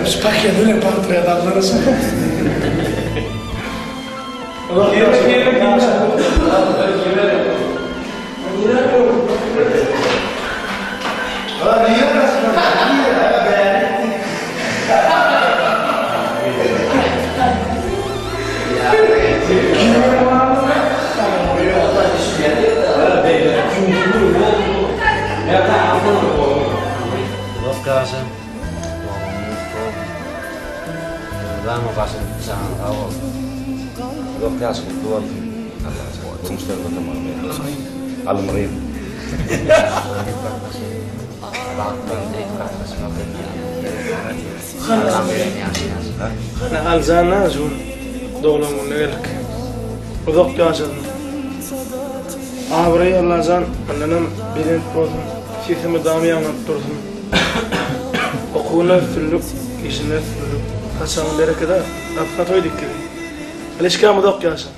Spacchia delle parti ad andare su. Vamos a hacer algo. Dos casos que tú vamos a morir. أنا ألزانا زون دولة من نقلك وذوق كاسن عبري ألزان أننا بين بروثم في ثم دامي أنا بروثم وقونا في اللوك يسنا في اللوك حسن ليرة كذا أبقى تويدك كذا ليش كان مذوق كاسن